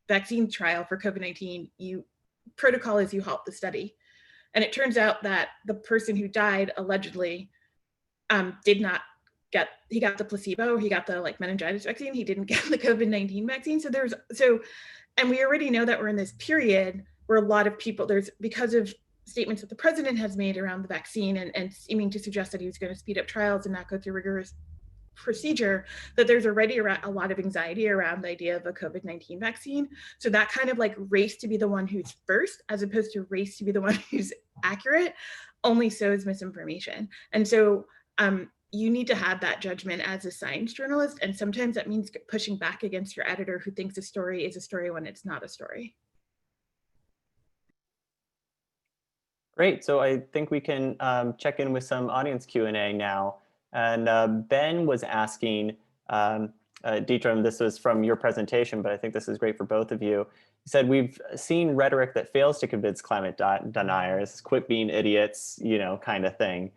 vaccine trial for COVID-19, protocol is you halt the study. And it turns out that the person who died allegedly did not he got the placebo, he got the like meningitis vaccine, he didn't get the COVID-19 vaccine. And we already know that we're in this period where a lot of people, because of statements that the president has made around the vaccine and seeming to suggest that he was going to speed up trials and not go through rigorous procedure, that there's already a lot of anxiety around the idea of a COVID-19 vaccine. So that kind of like race to be the one who's first, as opposed to race to be the one who's accurate, only sows misinformation. And so you need to have that judgment as a science journalist. And sometimes that means pushing back against your editor who thinks a story is a story when it's not a story. Great, so I think we can check in with some audience Q&A now. And Ben was asking, Dietram, this was from your presentation, but I think this is great for both of you. He said, we've seen rhetoric that fails to convince climate deniers, quit being idiots, kind of thing.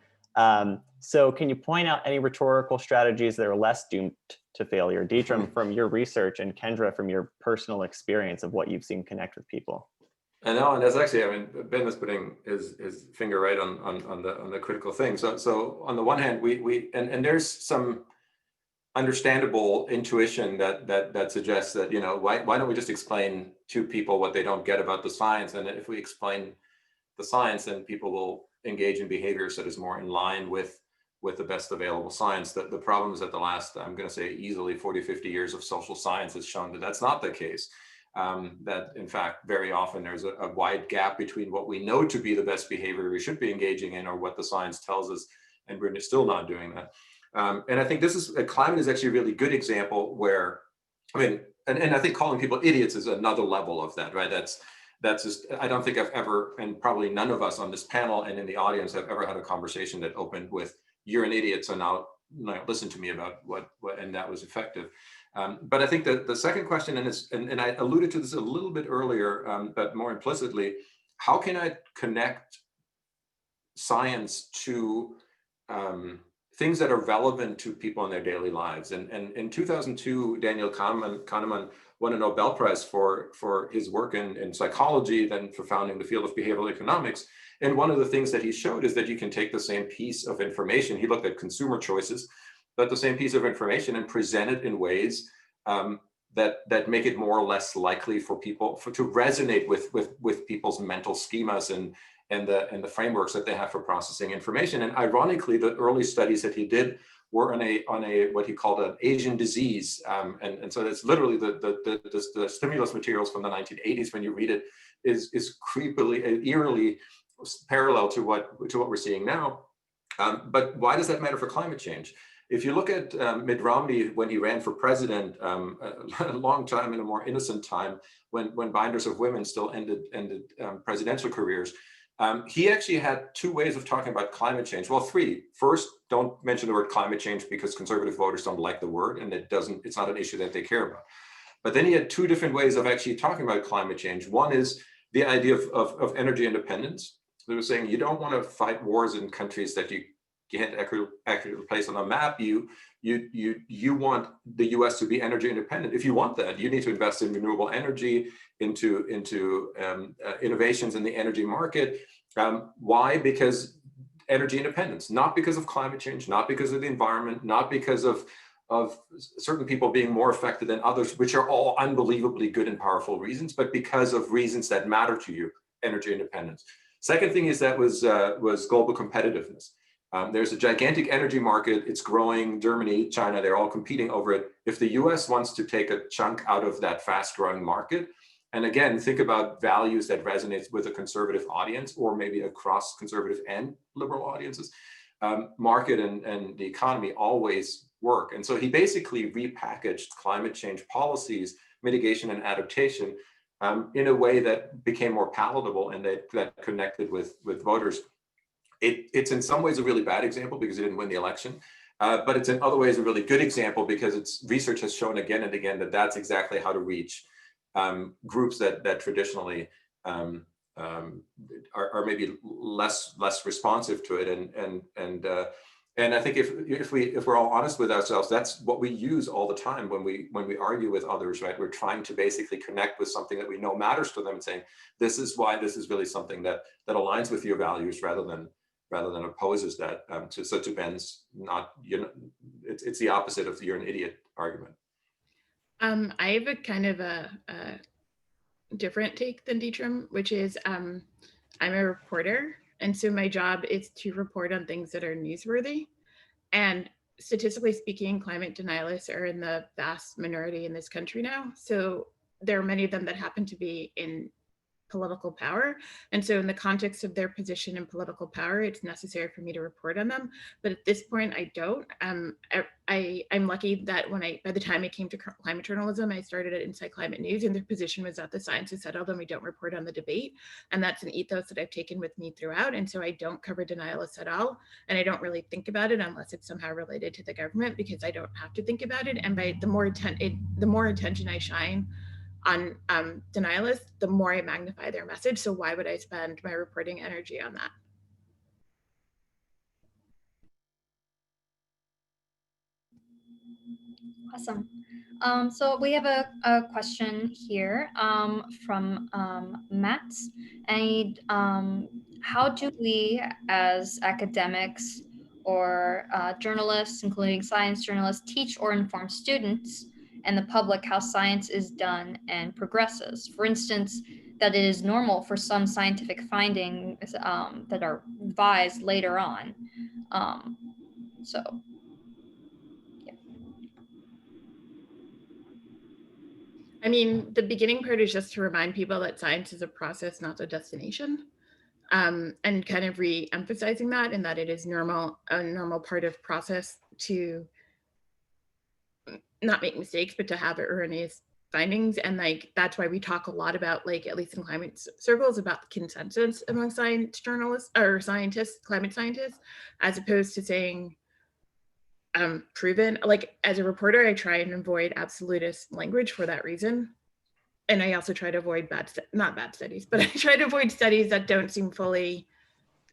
So can you point out any rhetorical strategies that are less doomed to failure? Dietram, from your research, and Kendra, from your personal experience of what you've seen connect with people. I know, and that's actually, Ben is putting his finger right on the critical thing. So on the one hand, and there's some understandable intuition that suggests that, why don't we just explain to people what they don't get about the science? And if we explain the science, then people will engage in behaviors that is more in line with the best available science. The problem is that the last, I'm going to say easily 40, 50 years of social science has shown that that's not the case. That in fact, very often there's a wide gap between what we know to be the best behavior we should be engaging in, or what the science tells us and we're still not doing that. And I think climate is actually a really good example where, I mean, and I think calling people idiots is another level of that, right? That's just, I don't think I've ever, and probably none of us on this panel and in the audience have ever had a conversation that opened with, you're an idiot, so now listen to me about what and that was effective. But I think that the second question, and I alluded to this a little bit earlier, but more implicitly, how can I connect science to things that are relevant to people in their daily lives? And in 2002, Daniel Kahneman won a Nobel Prize for his work in psychology, then for founding the field of behavioral economics. And one of the things that he showed is that you can take the same piece of information. He looked at consumer choices, but the same piece of information and present it in ways that make it more or less likely for people to resonate with people's mental schemas and the frameworks that they have for processing information. And ironically, the early studies that he did were on a what he called an Asian disease, and so that's literally the stimulus materials from the 1980s. When you read it, is creepily, eerily parallel to what we're seeing now. But why does that matter for climate change? If you look at Mitt Romney when he ran for president, a long time in a more innocent time, when binders of women still ended presidential careers, he actually had two ways of talking about climate change. Well, three. First, don't mention the word climate change because conservative voters don't like the word, and it's not an issue that they care about. But then he had two different ways of actually talking about climate change. One is the idea of energy independence. They were saying you don't want to fight wars in countries that you can't accurately place on a map. You want the U.S. to be energy independent. If you want that, you need to invest in renewable energy, into innovations in the energy market. Why? Because energy independence, not because of climate change, not because of the environment, not because of certain people being more affected than others, which are all unbelievably good and powerful reasons, but because of reasons that matter to you, energy independence. Second thing is that was global competitiveness. There's a gigantic energy market. It's growing. Germany, China, they're all competing over it. If the US wants to take a chunk out of that fast growing market, and again, think about values that resonate with a conservative audience or maybe across conservative and liberal audiences, market and the economy always work. And so he basically repackaged climate change policies, mitigation and adaptation in a way that became more palatable and that connected with voters. It's in some ways a really bad example because it didn't win the election, but it's in other ways a really good example because its research has shown again and again that that's exactly how to reach groups that traditionally are maybe less responsive to it. And I think if we're all honest with ourselves, that's what we use all the time when we argue with others, right? We're trying to basically connect with something that we know matters to them and saying, this is why this is really something that aligns with your values rather than opposes that. So to Ben's, it's the opposite of you're an idiot argument. I have a kind of a different take than Dietram, which is I'm a reporter. And so my job is to report on things that are newsworthy. And statistically speaking, climate denialists are in the vast minority in this country now. So there are many of them that happen to be in political power. And so in the context of their position in political power, it's necessary for me to report on them. But at this point, I don't. I'm lucky that by the time I came to climate journalism, I started at Inside Climate News, and their position was that the science is settled and we don't report on the debate. And that's an ethos that I've taken with me throughout. And so I don't cover denialists at all. And I don't really think about it unless it's somehow related to the government, because I don't have to think about it. And by the more attention I shine on denialists, the more I magnify their message. So why would I spend my reporting energy on that? Awesome. So we have a question here from Matt. And how do we as academics or journalists, including science journalists, teach or inform students and the public how science is done and progresses? For instance, that it is normal for some scientific findings that are revised later on. I mean, the beginning part is just to remind people that science is a process, not a destination. and kind of re-emphasizing that, and that it is a normal part of process to not make mistakes, but to have erroneous findings. And like, that's why we talk a lot about, like, at least in climate circles, about the consensus among science journalists or scientists, climate scientists, as opposed to saying proven. Like, as a reporter, I try and avoid absolutist language for that reason. And I also try to avoid not bad studies, but I try to avoid studies that don't seem fully,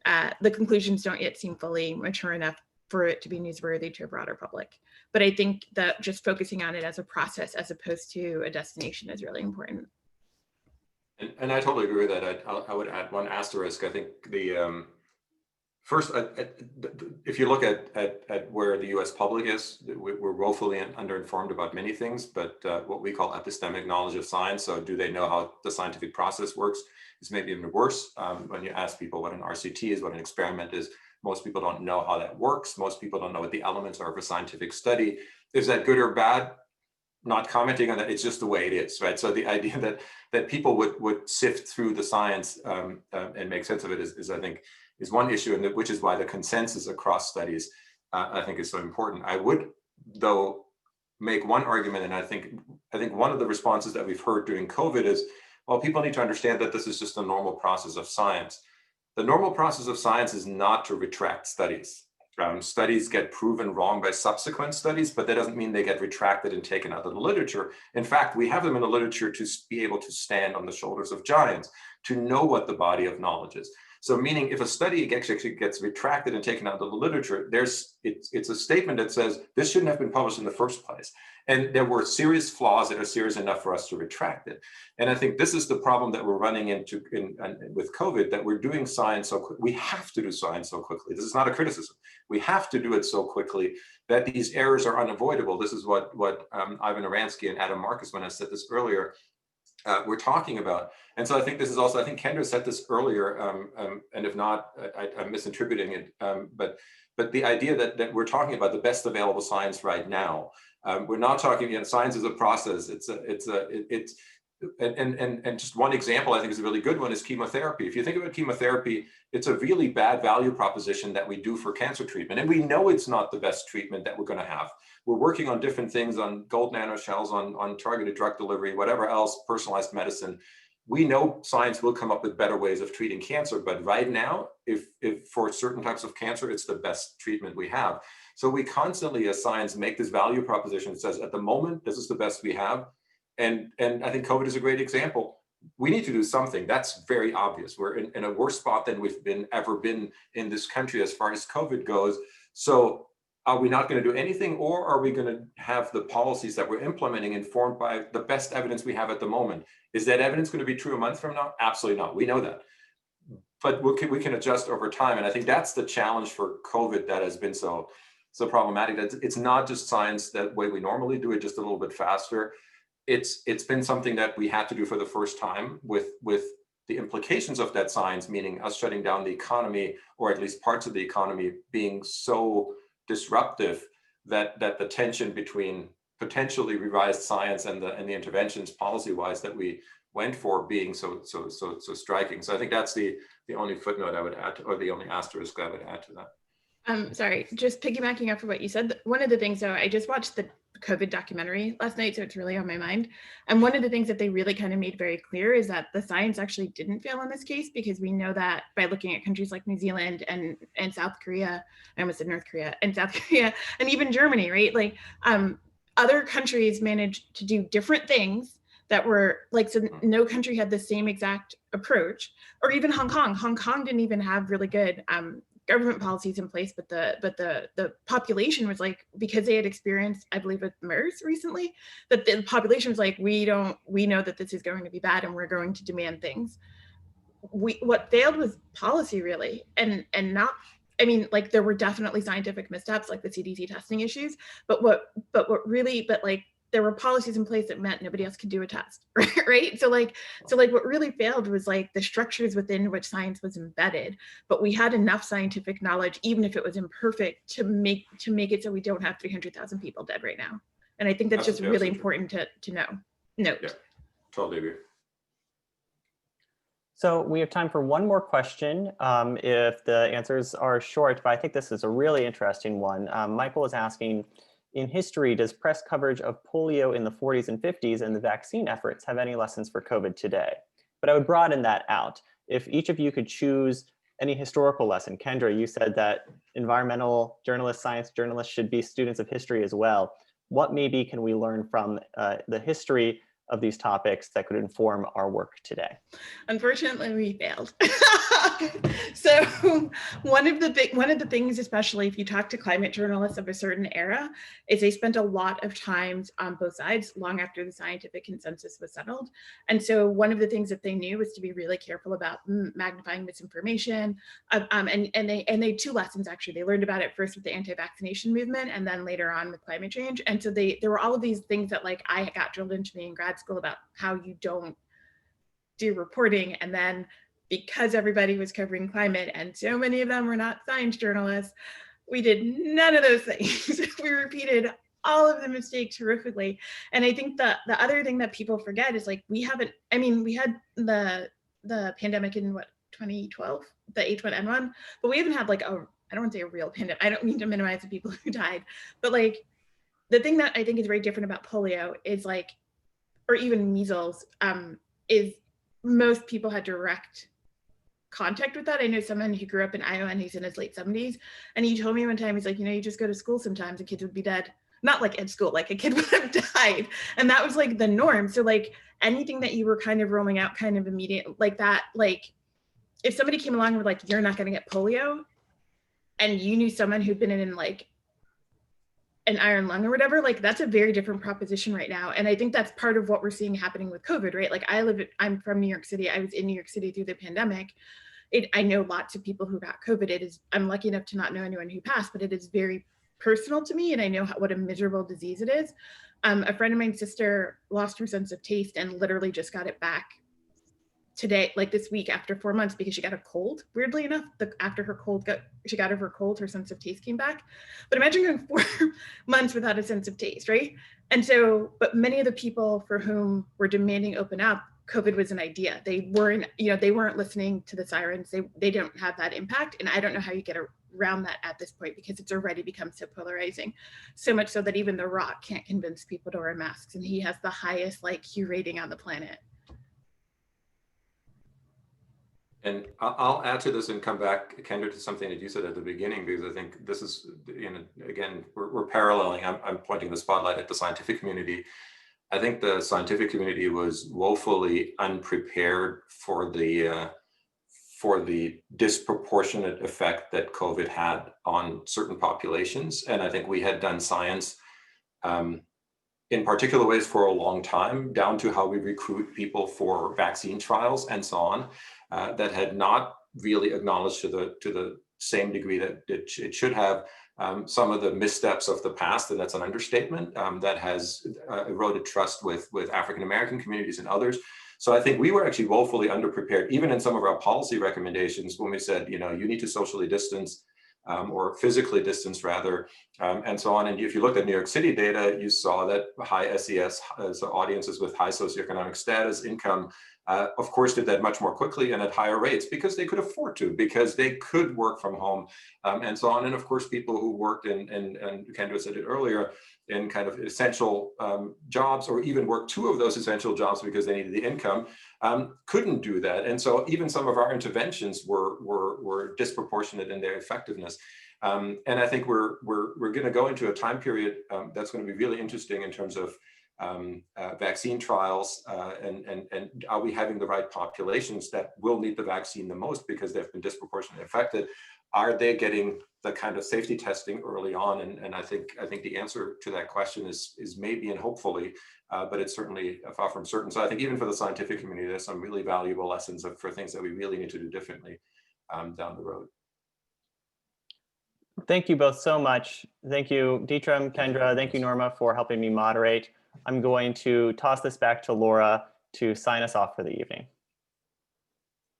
the conclusions don't yet seem fully mature enough for it to be newsworthy to a broader public. But I think that just focusing on it as a process as opposed to a destination is really important. And I totally agree with that. I would add one asterisk. I think the first, if you look at where the US public is, we're woefully underinformed about many things, but what we call epistemic knowledge of science, so do they know how the scientific process works, is maybe even worse. When you ask people what an RCT is, what an experiment is, most people don't know how that works. Most people don't know what the elements are of a scientific study. Is that good or bad? Not commenting on that, it's just the way it is, right? So the idea that people would sift through the science and make sense of it is I think, is one issue, and which is why the consensus across studies, I think, is so important. I would, though, make one argument, and I think one of the responses that we've heard during COVID is, well, people need to understand that this is just a normal process of science. The normal process of science is not to retract studies. Studies get proven wrong by subsequent studies, but that doesn't mean they get retracted and taken out of the literature. In fact, we have them in the literature to be able to stand on the shoulders of giants, to know what the body of knowledge is. So meaning if a study actually gets retracted and taken out of the literature, it's a statement that says this shouldn't have been published in the first place. And there were serious flaws that are serious enough for us to retract it. And I think this is the problem that we're running into with COVID, that we're doing science so quick. We have to do science so quickly. This is not a criticism. We have to do it so quickly that these errors are unavoidable. This is what Ivan Aransky and Adam Marcus, when I said this earlier, we're talking about. And so I think this is also, I think Kendra said this earlier, and if not, I'm misinterpreting it, but the idea that we're talking about the best available science right now. We're not talking, science is a process. And just one example I think is a really good one is chemotherapy. If you think about chemotherapy, it's a really bad value proposition that we do for cancer treatment. And we know it's not the best treatment that we're going to have. We're working on different things, on gold nanoshells, on targeted drug delivery, whatever else, personalized medicine. We know science will come up with better ways of treating cancer, but right now, if for certain types of cancer, it's the best treatment we have. So we constantly, as science, make this value proposition that says, at the moment, this is the best we have. And I think COVID is a great example. We need to do something. That's very obvious. We're in a worse spot than we've ever been in this country as far as COVID goes. So are we not going to do anything, or are we going to have the policies that we're implementing informed by the best evidence we have at the moment? Is that evidence going to be true a month from now? Absolutely not. We know that. But we can adjust over time. And I think that's the challenge for COVID that has been so problematic. It's not just science that way we normally do it, just a little bit faster. It's been something that we had to do for the first time with the implications of that science, meaning us shutting down the economy, or at least parts of the economy being so disruptive that the tension between potentially revised science and the interventions policy-wise that we went for being so striking. So I think that's the only footnote I would add to, or the only asterisk I would add to that. Sorry, just piggybacking off of what you said. One of the things, though, I just watched the COVID documentary last night, so it's really on my mind. And one of the things that they really kind of made very clear is that the science actually didn't fail in this case, because we know that by looking at countries like New Zealand and South Korea, I almost said North Korea, and South Korea, and even Germany, right? Like other countries managed to do different things that were like, so no country had the same exact approach, or even Hong Kong. Hong Kong didn't even have really good government policies in place, but the population was like, because they had experienced, I believe, with MERS recently, that the population was like, we know that this is going to be bad and we're going to demand things. What failed was policy, really, and not, I mean, like, there were definitely scientific missteps, like the CDC testing issues, but there were policies in place that meant nobody else could do a test, right? So what really failed was like the structures within which science was embedded, but we had enough scientific knowledge, even if it was imperfect, to make it so we don't have 300,000 people dead right now. And I think that's just really important to note. Yeah, totally agree. So we have time for one more question if the answers are short, but I think this is a really interesting one. Michael is asking, in history, does press coverage of polio in the 40s and 50s and the vaccine efforts have any lessons for COVID today? But I would broaden that out. If each of you could choose any historical lesson. Kendra, you said that environmental journalists, science journalists should be students of history as well. What maybe can we learn from the history of these topics that could inform our work today? Unfortunately, we failed. So one of the things, especially if you talk to climate journalists of a certain era, is they spent a lot of times on both sides long after the scientific consensus was settled. And so one of the things that they knew was to be really careful about magnifying misinformation. And they two lessons actually. They learned about it first with the anti-vaccination movement, and then later on with climate change. And so there were all of these things that like I got drilled into me in grad school about how you don't do reporting. And then because everybody was covering climate and so many of them were not science journalists, we did none of those things. We repeated all of the mistakes horrifically. And I think the other thing that people forget is like, we had the pandemic in what, 2012, the H1N1, but we haven't had like I don't want to say a real pandemic. I don't mean to minimize the people who died, but like the thing that I think is very different about polio is like, or even measles, is most people had direct contact with that. I know someone who grew up in Iowa and he's in his late 70s. And he told me one time, he's like, you just go to school sometimes and kids would be dead. Not like at school, like a kid would have died. And that was like the norm. So like anything that you were kind of rolling out kind of immediate like that, like if somebody came along and were like, you're not going to get polio, and you knew someone who'd been in like an iron lung or whatever, like that's a very different proposition right now. And I think that's part of what we're seeing happening with COVID, right? Like I'm from New York City. I was in New York City through the pandemic. I know lots of people who got COVID. I'm lucky enough to not know anyone who passed, but it is very personal to me. And I know what a miserable disease it is. A friend of mine's sister lost her sense of taste and literally just got it back today, like this week after 4 months, because she got a cold. Weirdly enough, after her cold she got over a cold, her sense of taste came back. But imagine going 4 months without a sense of taste, right? And so, but many of the people for whom we're demanding open up, COVID was an idea. They weren't listening to the sirens. They don't have that impact. And I don't know how you get around that at this point, because it's already become so polarizing. So much so that even The Rock can't convince people to wear masks, and he has the highest like Q rating on the planet. And I'll add to this and come back, Kendra, to something that you said at the beginning, because I think this is, again, we're paralleling. I'm pointing the spotlight at the scientific community. I think the scientific community was woefully unprepared for the disproportionate effect that COVID had on certain populations. And I think we had done science in particular ways for a long time, down to how we recruit people for vaccine trials and so on, that had not really acknowledged to the same degree that it should have some of the missteps of the past, and that's an understatement, that has eroded trust with African-American communities and others. So I think we were actually woefully underprepared, even in some of our policy recommendations, when we said, you need to socially distance or physically distance rather, and so on. And if you looked at New York City data, you saw that high SES, so audiences with high socioeconomic status, income, of course, did that much more quickly and at higher rates because they could afford to, because they could work from home and so on. And of course, people who worked and Kendra said it earlier, in kind of essential jobs, or even worked 2 of those essential jobs because they needed the income, couldn't do that. And so even some of our interventions were disproportionate in their effectiveness. And I think we're going to go into a time period that's going to be really interesting in terms of vaccine trials and are we having the right populations that will need the vaccine the most because they've been disproportionately affected? Are they getting the kind of safety testing early on? And I think the answer to that question is maybe and hopefully, but it's certainly far from certain. So I think even for the scientific community, there's some really valuable lessons for things that we really need to do differently down the road. Thank you both so much. Thank you, Dietram, Kendra. Thank you, Norma, for helping me moderate. I'm going to toss this back to Laura to sign us off for the evening.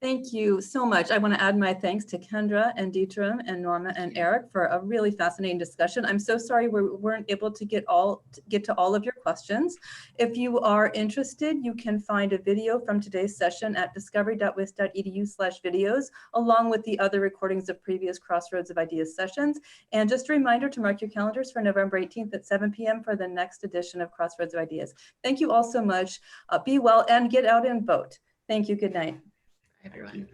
Thank you so much. I want to add my thanks to Kendra and Dietram and Norma and Eric for a really fascinating discussion. I'm so sorry we weren't able to get to all of your questions. If you are interested, you can find a video from today's session at discovery.wisc.edu/videos, along with the other recordings of previous Crossroads of Ideas sessions. And just a reminder to mark your calendars for November 18th at 7 p.m. for the next edition of Crossroads of Ideas. Thank you all so much. Be well and get out and vote. Thank you. Good night. Everyone.